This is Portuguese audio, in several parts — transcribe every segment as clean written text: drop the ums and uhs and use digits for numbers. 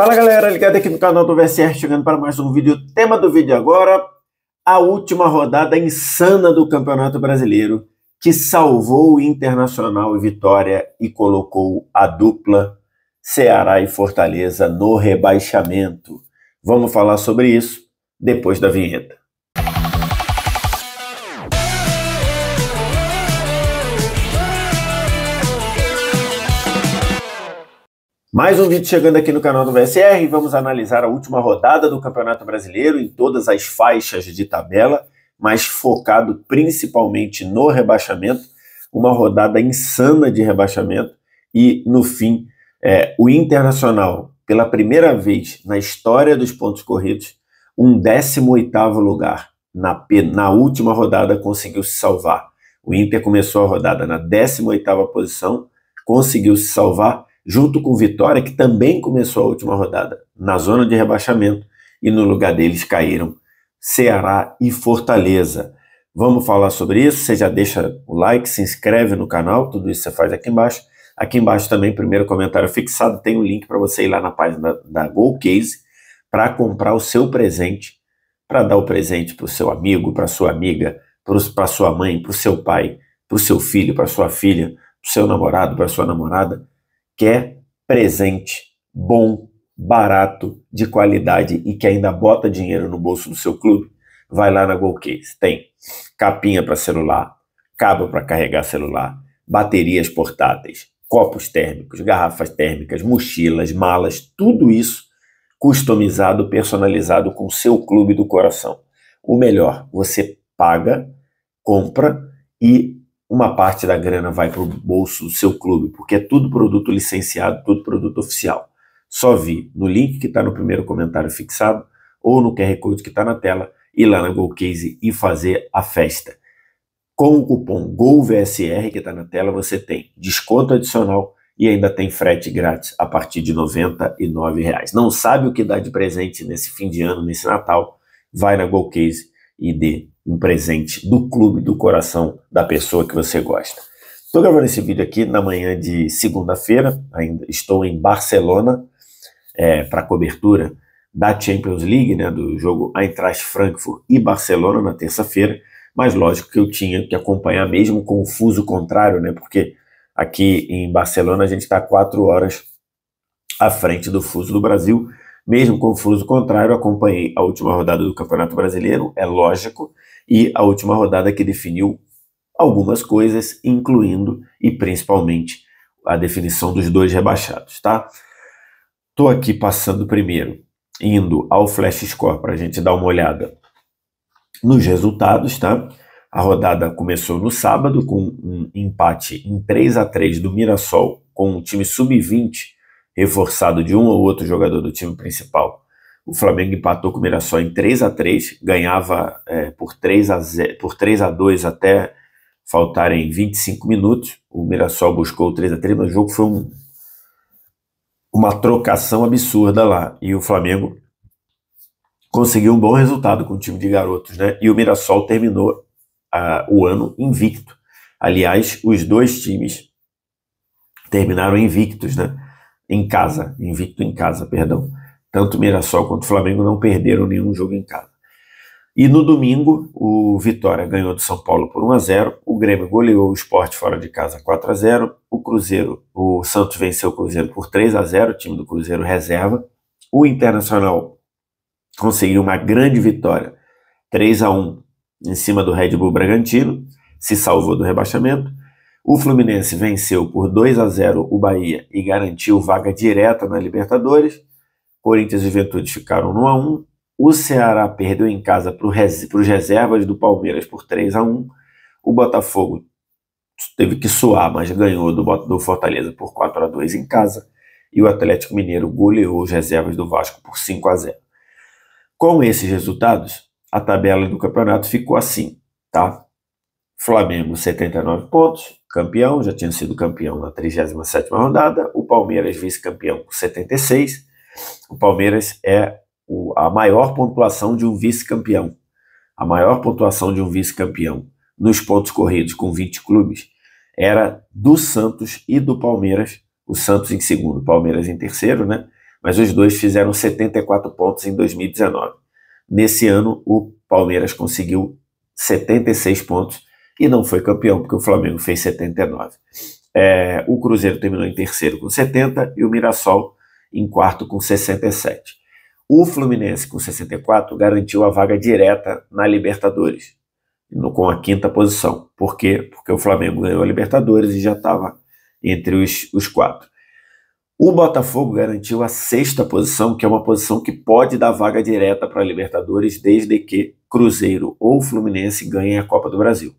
Fala galera, ligado aqui no canal do VSR, chegando para mais um vídeo. O tema do vídeo agora, a última rodada insana do Campeonato Brasileiro, que salvou o Internacional e Vitória e colocou a dupla Ceará e Fortaleza no rebaixamento. Vamos falar sobre isso depois da vinheta. Mais um vídeo chegando aqui no canal do VSR. Vamos analisar a última rodada do Campeonato Brasileiro em todas as faixas de tabela, mas focado principalmente no rebaixamento. Uma rodada insana de rebaixamento e, no fim, o Internacional, pela primeira vez na história dos pontos corridos, um 18º lugar na última rodada conseguiu se salvar. O Inter começou a rodada na 18ª posição, conseguiu se salvar, junto com Vitória, que também começou a última rodada na zona de rebaixamento, e no lugar deles caíram Ceará e Fortaleza. Vamos falar sobre isso. Você já deixa o like, se inscreve no canal, tudo isso você faz aqui embaixo. Aqui embaixo também, primeiro comentário fixado, tem um link para você ir lá na página da GoCase para comprar o seu presente, para dar o presente para o seu amigo, para sua amiga, para sua mãe, para o seu pai, para o seu filho, para sua filha, para o seu namorado, para sua namorada. Quer presente bom, barato, de qualidade e que ainda bota dinheiro no bolso do seu clube? Vai lá na GoCase. Tem capinha para celular, cabo para carregar celular, baterias portáteis, copos térmicos, garrafas térmicas, mochilas, malas, tudo isso customizado, personalizado com o seu clube do coração. O melhor, você paga, compra e uma parte da grana vai para o bolso do seu clube, porque é tudo produto licenciado, tudo produto oficial. Só vi no link que está no primeiro comentário fixado ou no QR Code que está na tela, ir lá na GoCase e fazer a festa. Com o cupom GOVSR que está na tela, você tem desconto adicional e ainda tem frete grátis a partir de R$ 99. Não sabe o que dá de presente nesse fim de ano, nesse Natal? Vai na GoCase e dê um presente do clube do coração da pessoa que você gosta. Estou gravando esse vídeo aqui na manhã de segunda-feira, ainda estou em Barcelona para cobertura da Champions League, né, do jogo Eintracht Frankfurt e Barcelona na terça-feira, mas lógico que eu tinha que acompanhar mesmo com o fuso contrário, né, porque aqui em Barcelona a gente está 4 horas à frente do fuso do Brasil. Mesmo com o fuso contrário, acompanhei a última rodada do Campeonato Brasileiro, é lógico, e a última rodada que definiu algumas coisas, incluindo e principalmente a definição dos dois rebaixados, tá? Tô aqui passando primeiro, indo ao Flash Score para a gente dar uma olhada nos resultados, tá? A rodada começou no sábado com um empate em 3-3 do Mirassol com o time sub-20, reforçado de um ou outro jogador do time principal. O Flamengo empatou com o Mirassol em 3-3, ganhava por 3-2 até faltarem 25 minutos. O Mirassol buscou o 3-3, mas o jogo foi uma trocação absurda lá. E o Flamengo conseguiu um bom resultado com o time de garotos, né? E o Mirassol terminou o ano invicto. Aliás, os dois times terminaram invictos, né? Invicto em casa, perdão. Tanto o Mirassol quanto o Flamengo não perderam nenhum jogo em casa. E no domingo, o Vitória ganhou do São Paulo por 1-0, o Grêmio goleou o Sport fora de casa 4-0, o Santos venceu o Cruzeiro por 3-0, o time do Cruzeiro reserva, o Internacional conseguiu uma grande vitória, 3-1 em cima do Red Bull Bragantino, se salvou do rebaixamento. O Fluminense venceu por 2-0 o Bahia e garantiu vaga direta na Libertadores. Corinthians e Juventude ficaram no 1-1. O Ceará perdeu em casa para os reservas do Palmeiras por 3-1. O Botafogo teve que suar, mas ganhou do Fortaleza por 4-2 em casa. E o Atlético Mineiro goleou os reservas do Vasco por 5-0. Com esses resultados, a tabela do campeonato ficou assim, tá? Flamengo, 79 pontos, campeão, já tinha sido campeão na 37ª rodada. O Palmeiras, vice-campeão, com 76. O Palmeiras é a maior pontuação de um vice-campeão. A maior pontuação de um vice-campeão nos pontos corridos com 20 clubes era do Santos e do Palmeiras. O Santos em segundo, o Palmeiras em terceiro, né? mas os dois fizeram 74 pontos em 2019. Nesse ano, o Palmeiras conseguiu 76 pontos e não foi campeão, porque o Flamengo fez 79. O Cruzeiro terminou em terceiro com 70 e o Mirassol em quarto com 67. O Fluminense, com 64, garantiu a vaga direta na Libertadores, com a quinta posição. Por quê? Porque o Flamengo ganhou a Libertadores e já estava entre os quatro. O Botafogo garantiu a sexta posição, que é uma posição que pode dar vaga direta para a Libertadores, desde que Cruzeiro ou Fluminense ganhem a Copa do Brasil.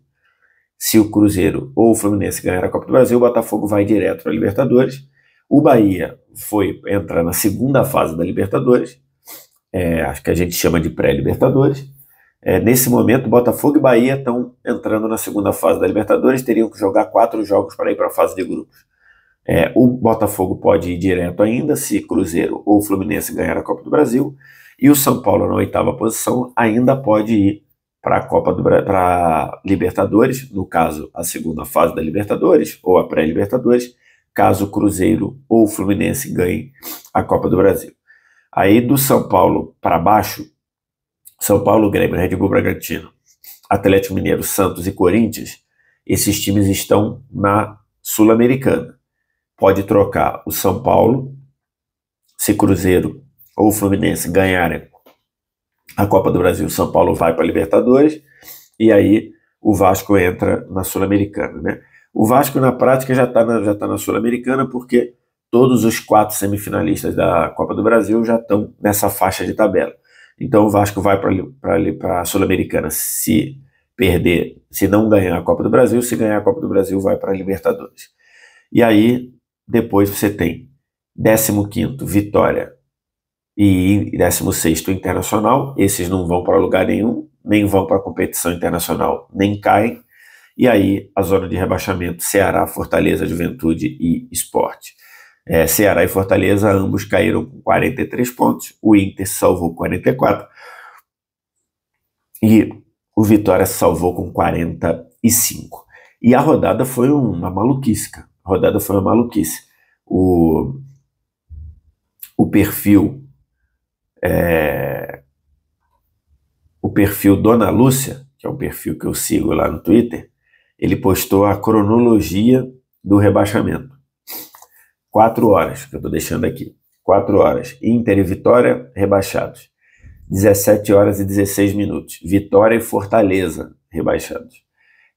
Se o Cruzeiro ou o Fluminense ganhar a Copa do Brasil, o Botafogo vai direto para a Libertadores. O Bahia foi entrar na segunda fase da Libertadores, acho que a gente chama de pré-Libertadores. Nesse momento, Botafogo e Bahia estão entrando na segunda fase da Libertadores, teriam que jogar 4 jogos para ir para a fase de grupos. O Botafogo pode ir direto ainda se Cruzeiro ou Fluminense ganhar a Copa do Brasil, e o São Paulo, na oitava posição, ainda pode ir para a Libertadores, no caso, a segunda fase da Libertadores ou a pré-Libertadores, caso Cruzeiro ou Fluminense ganhem a Copa do Brasil. Aí do São Paulo para baixo, São Paulo, Grêmio, Red Bull Bragantino, Atlético Mineiro, Santos e Corinthians, esses times estão na Sul-Americana. Pode trocar o São Paulo, se Cruzeiro ou Fluminense ganharem a Copa do Brasil, o São Paulo vai para a Libertadores, e aí o Vasco entra na Sul-Americana, né? O Vasco, na prática, já está na Sul-Americana, porque todos os 4 semifinalistas da Copa do Brasil já estão nessa faixa de tabela. Então o Vasco vai para a Sul-Americana se perder, se não ganhar a Copa do Brasil. Se ganhar a Copa do Brasil, vai para a Libertadores. E aí, depois você tem 15º Vitória e 16º Internacional. Esses não vão para lugar nenhum, nem vão para a competição internacional, nem caem. E aí, a zona de rebaixamento, Ceará, Fortaleza, Juventude e Sport. Ceará e Fortaleza, ambos caíram com 43 pontos, o Inter salvou 44 e o Vitória salvou com 45. E a rodada foi uma maluquice, cara. A rodada foi uma maluquice. O perfil Dona Lúcia, que é um perfil que eu sigo lá no Twitter, ele postou a cronologia do rebaixamento. 4 horas, que eu estou deixando aqui. 4 horas. Inter e Vitória rebaixados. 17 horas e 16 minutos. Vitória e Fortaleza rebaixados.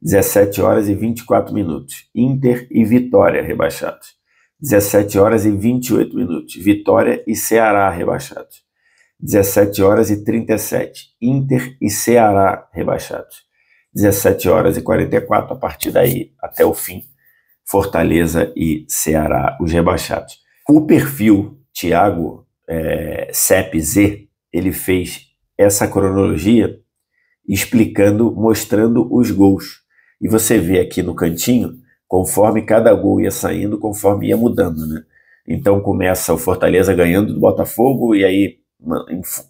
17 horas e 24 minutos. Inter e Vitória rebaixados. 17 horas e 28 minutos. Vitória e Ceará rebaixados. 17 horas e 37. Inter e Ceará rebaixados. 17 horas e 44, a partir daí até o fim. Fortaleza e Ceará, os rebaixados. O perfil Thiago CEPZ, ele fez essa cronologia mostrando os gols. E você vê aqui no cantinho, conforme cada gol ia saindo, conforme ia mudando, né? Então começa o Fortaleza ganhando do Botafogo e aí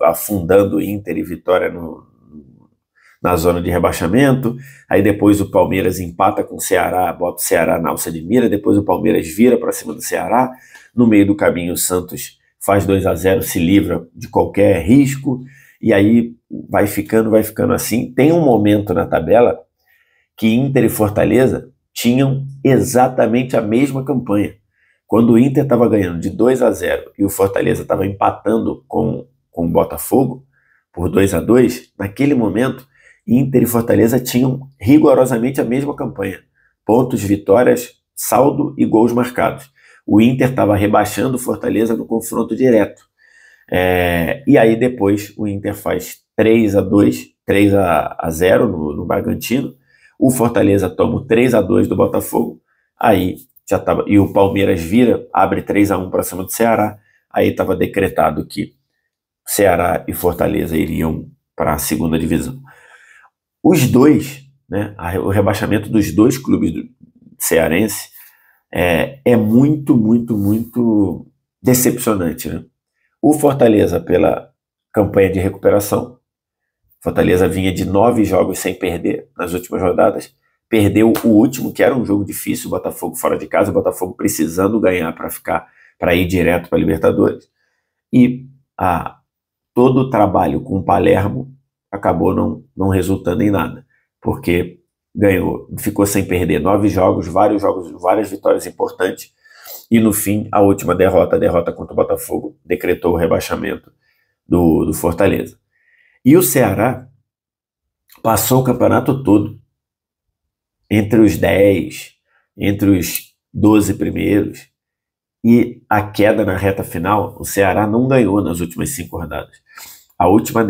afundando Inter e Vitória na zona de rebaixamento. Aí depois o Palmeiras empata com o Ceará, bota o Ceará na alça de mira, depois o Palmeiras vira para cima do Ceará, no meio do caminho o Santos faz 2-0, se livra de qualquer risco, e aí vai ficando assim. Tem um momento na tabela que Inter e Fortaleza tinham exatamente a mesma campanha. Quando o Inter estava ganhando de 2-0 e o Fortaleza estava empatando com o Botafogo por 2-2, naquele momento Inter e Fortaleza tinham rigorosamente a mesma campanha. Pontos, vitórias, saldo e gols marcados. O Inter estava rebaixando o Fortaleza no confronto direto. E aí depois o Inter faz 3-2, 3-0 no Bragantino. O Fortaleza toma o 3-2 do Botafogo. Aí já tava, e o Palmeiras abre 3-1 para cima do Ceará. Aí estava decretado que Ceará e Fortaleza iriam para a segunda divisão. Os dois, né, o rebaixamento dos dois clubes cearense é muito, muito, muito decepcionante, né? O Fortaleza pela campanha de recuperação. Fortaleza vinha de 9 jogos sem perder nas últimas rodadas. Perdeu o último, que era um jogo difícil, o Botafogo fora de casa, o Botafogo precisando ganhar para ir direto para a Libertadores. e todo o trabalho com o Palermo acabou não resultando em nada, porque ficou sem perder 9 jogos, várias vitórias importantes, e no fim, a última derrota, a derrota contra o Botafogo, decretou o rebaixamento do Fortaleza. E o Ceará passou o campeonato todo entre os 10, entre os 12 primeiros, e a queda na reta final, o Ceará não ganhou nas últimas 5 rodadas. A última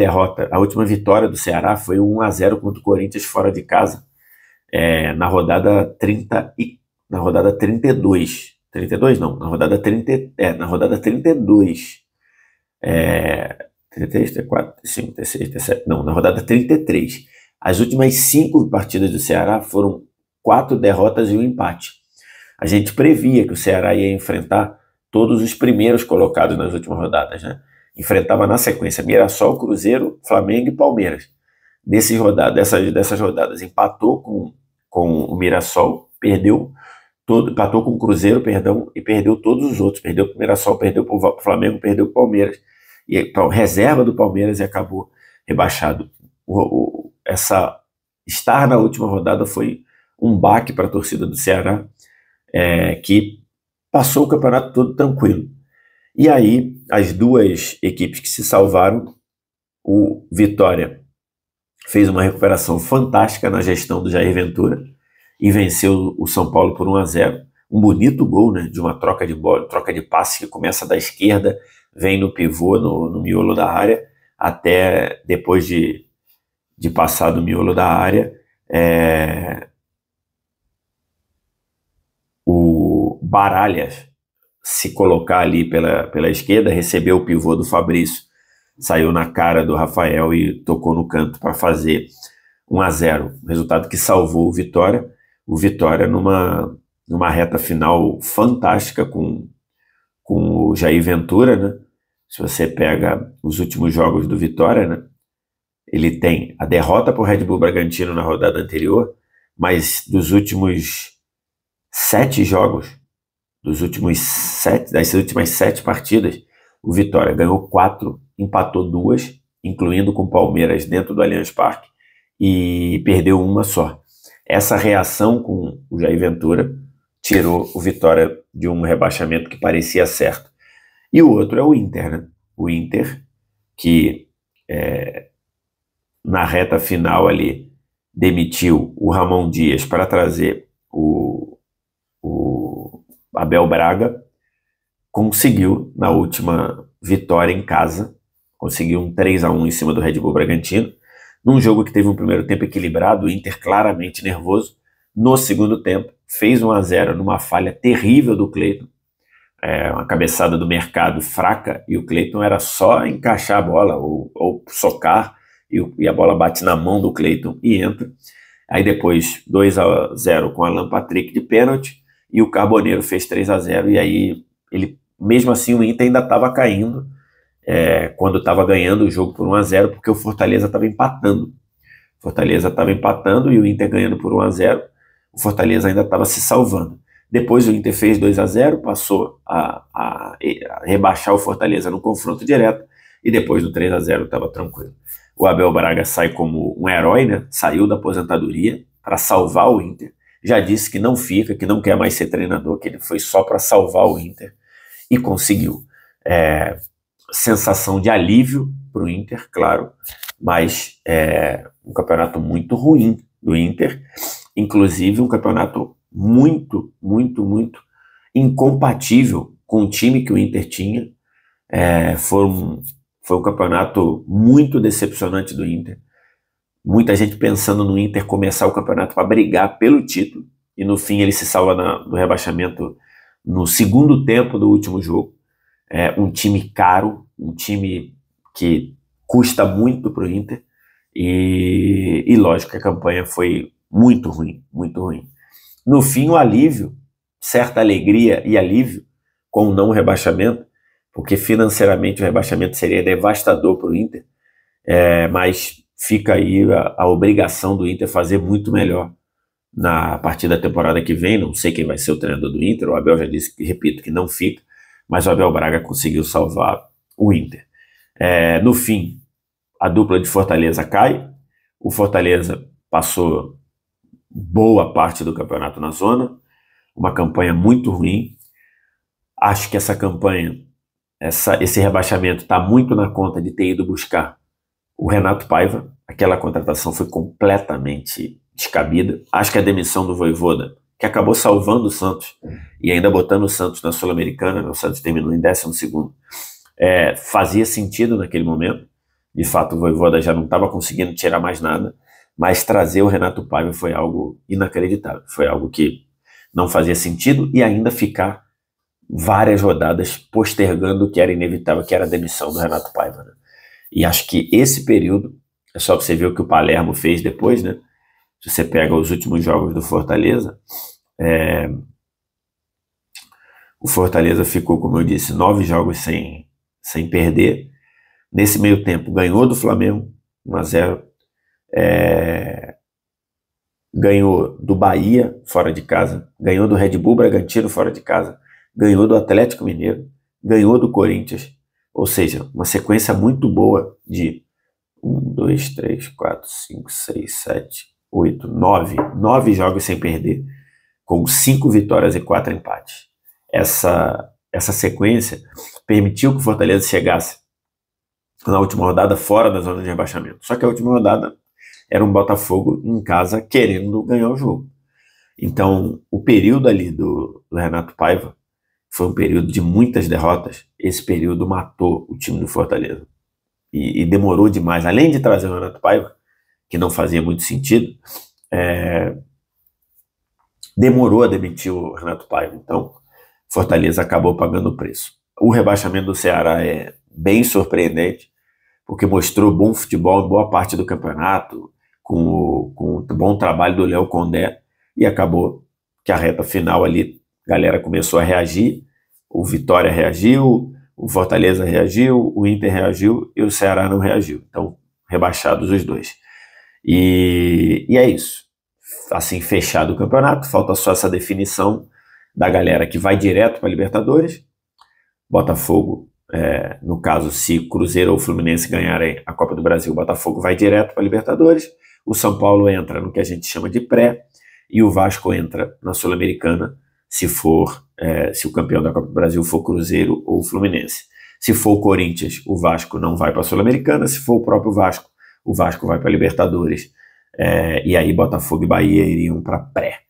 vitória do Ceará foi 1-0 contra o Corinthians fora de casa, na rodada 32. 32 não, na rodada 32. 33, 34, 35, 36, 37, não, na rodada 33. As últimas 5 partidas do Ceará foram 4 derrotas e 1 empate. A gente previa que o Ceará ia enfrentar todos os primeiros colocados nas últimas rodadas, né? Enfrentava na sequência Mirassol, Cruzeiro, Flamengo e Palmeiras. Dessas rodadas, empatou com o Mirassol, empatou com o Cruzeiro, e perdeu todos os outros. Perdeu para o Mirassol, perdeu para o Flamengo, perdeu para o Palmeiras. E então, reserva do Palmeiras, e acabou rebaixado. Estar na última rodada foi um baque para a torcida do Ceará, que passou o campeonato todo tranquilo. E aí, as duas equipes que se salvaram, o Vitória fez uma recuperação fantástica na gestão do Jair Ventura e venceu o São Paulo por 1-0. Um bonito gol, né, de uma troca de bola, troca de passe que começa da esquerda, vem no pivô, no miolo da área, até depois de passar do miolo da área, o Baralhas se colocar ali pela esquerda, recebeu o pivô do Fabrício, saiu na cara do Rafael e tocou no canto para fazer 1-0, resultado que salvou o Vitória numa reta final fantástica com o Jair Ventura, né? Se você pega os últimos jogos do Vitória, né? Ele tem a derrota para o Red Bull Bragantino na rodada anterior, mas dos últimos 7 jogos, dessas últimas 7 partidas, o Vitória ganhou 4, empatou 2, incluindo com o Palmeiras dentro do Allianz Parque, e perdeu 1 só. Essa reação com o Jair Ventura tirou o Vitória de um rebaixamento que parecia certo. E o outro é o Inter, né? O Inter, que na reta final ali demitiu o Ramon Dias para trazer o Abel Braga, conseguiu na última vitória em casa, conseguiu um 3-1 em cima do Red Bull Bragantino, num jogo que teve um primeiro tempo equilibrado, o Inter claramente nervoso. No segundo tempo, fez 1-0 numa falha terrível do Cleiton, uma cabeçada do Mercado fraca, e o Cleiton era só encaixar a bola ou socar, e a bola bate na mão do Cleiton e entra. Aí depois 2-0 com Alan Patrick de pênalti, e o Carboneiro fez 3-0, e aí mesmo assim o Inter ainda estava caindo quando estava ganhando o jogo por 1-0, porque o Fortaleza estava empatando. Fortaleza estava empatando e o Inter ganhando por 1-0, o Fortaleza ainda estava se salvando. Depois o Inter fez 2-0, passou a rebaixar o Fortaleza no confronto direto, e depois do 3-0 estava tranquilo. O Abel Braga sai como um herói, né? Saiu da aposentadoria para salvar o Inter. Já disse que não fica, que não quer mais ser treinador, que ele foi só para salvar o Inter, e conseguiu. Sensação de alívio para o Inter, claro, mas um campeonato muito ruim do Inter, inclusive um campeonato muito, muito, muito incompatível com o time que o Inter tinha. Foi um campeonato muito decepcionante do Inter. Muita gente pensando no Inter começar o campeonato para brigar pelo título, e no fim ele se salva do rebaixamento no segundo tempo do último jogo. Um time caro, um time que custa muito para o Inter, e lógico que a campanha foi muito ruim, muito ruim. No fim, o alívio, certa alegria e alívio com o não rebaixamento, porque financeiramente o rebaixamento seria devastador para o Inter, mas fica aí a obrigação do Inter fazer muito melhor a partir da temporada que vem. Não sei quem vai ser o treinador do Inter, o Abel já disse, repito, que não fica, mas o Abel Braga conseguiu salvar o Inter. No fim, a dupla de Fortaleza cai, o Fortaleza passou boa parte do campeonato na zona, uma campanha muito ruim. Acho que essa campanha, esse rebaixamento está muito na conta de ter ido buscar o Renato Paiva. Aquela contratação foi completamente descabida. Acho que a demissão do Vojvoda, que acabou salvando o Santos e ainda botando o Santos na Sul-Americana, o Santos terminou em 12º, fazia sentido naquele momento. De fato, o Vojvoda já não estava conseguindo tirar mais nada, mas trazer o Renato Paiva foi algo inacreditável. Foi algo que não fazia sentido, e ainda ficar várias rodadas postergando o que era inevitável, que era a demissão do Renato Paiva, né? E acho que esse período, é só você ver o que o Palermo fez depois, né? Se você pega os últimos jogos do Fortaleza, o Fortaleza ficou, como eu disse, 9 jogos sem perder. Nesse meio tempo, ganhou do Flamengo, 1-0, ganhou do Bahia, fora de casa, ganhou do Red Bull Bragantino, fora de casa, ganhou do Atlético Mineiro, ganhou do Corinthians, ou seja, uma sequência muito boa de 1, 2, 3, 4, 5, 6, 7, 8, 9 jogos sem perder, com 5 vitórias e 4 empates. Essa sequência permitiu que o Fortaleza chegasse na última rodada fora da zona de rebaixamento. Só que a última rodada era um Botafogo em casa querendo ganhar o jogo. Então, o período ali do Renato Paiva foi um período de muitas derrotas. Esse período matou o time do Fortaleza. E demorou demais. Além de trazer o Renato Paiva, que não fazia muito sentido, demorou a demitir o Renato Paiva. Então, Fortaleza acabou pagando o preço. O rebaixamento do Ceará é bem surpreendente, porque mostrou bom futebol em boa parte do campeonato, com o bom trabalho do Léo Condé, e acabou que a reta final ali, a galera começou a reagir, o Vitória reagiu, o Fortaleza reagiu, o Inter reagiu e o Ceará não reagiu. Então, rebaixados os dois. E é isso. Assim, fechado o campeonato, falta só essa definição da galera que vai direto para a Libertadores. Botafogo, no caso, se Cruzeiro ou Fluminense ganharem a Copa do Brasil, o Botafogo vai direto para a Libertadores. O São Paulo entra no que a gente chama de pré, e o Vasco entra na Sul-Americana, se o campeão da Copa do Brasil for Cruzeiro ou Fluminense. Se for o Corinthians, o Vasco não vai para a Sul-Americana. Se for o próprio Vasco, o Vasco vai para a Libertadores. E aí Botafogo e Bahia iriam para pré.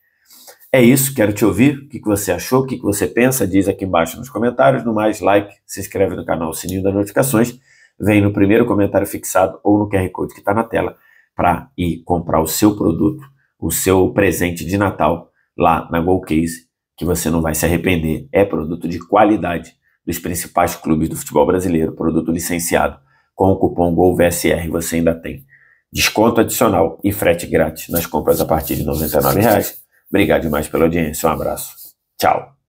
É isso, quero te ouvir. O que você achou, o que você pensa, diz aqui embaixo nos comentários. No mais, like, se inscreve no canal, sininho das notificações. Vem no primeiro comentário fixado ou no QR Code que está na tela para ir comprar o seu produto, o seu presente de Natal lá na Golcase, que você não vai se arrepender. É produto de qualidade dos principais clubes do futebol brasileiro, produto licenciado. Com o cupom GOLVSR você ainda tem desconto adicional e frete grátis nas compras a partir de R$ 99. Obrigado demais pela audiência, um abraço, tchau.